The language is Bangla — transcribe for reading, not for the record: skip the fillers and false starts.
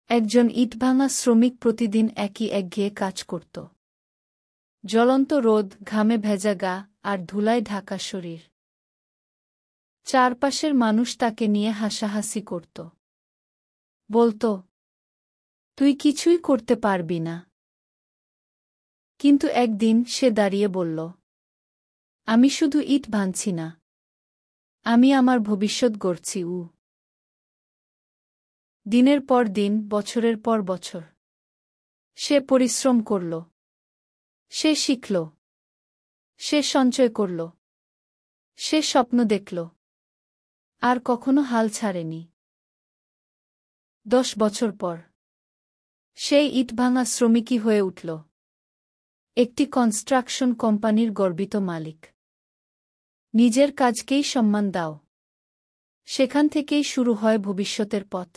একজন ইটভাঙা শ্রমিক প্রতিদিন একই একঘেয়ে কাজ করত। জ্বলন্ত রোদ, ঘামে ভেজা গা আর ধুলায় ঢাকা শরীর। চারপাশের মানুষ তাকে নিয়ে হাসাহাসি করত। বলত, তুই কিছুই করতে পারবি না। কিন্তু একদিন সে দাঁড়িয়ে বলল, আমি শুধু ইট ভাঙছি না, আমি আমার ভবিষ্যৎ গড়ছি। দিনের পর দিন, বছরের পর বছর সে পরিশ্রম করল, সে শিখল, সে সঞ্চয় করল, সে স্বপ্ন দেখল, আর কখনো হাল ছাড়েনি। 10 বছর পর সেই ইটভাঙা শ্রমিকই হয়ে উঠল একটি কনস্ট্রাকশন কোম্পানির গর্বিত মালিক। নিজের কাজকেই সম্মান দাও, সেখান থেকেই শুরু হয় ভবিষ্যতের পথ।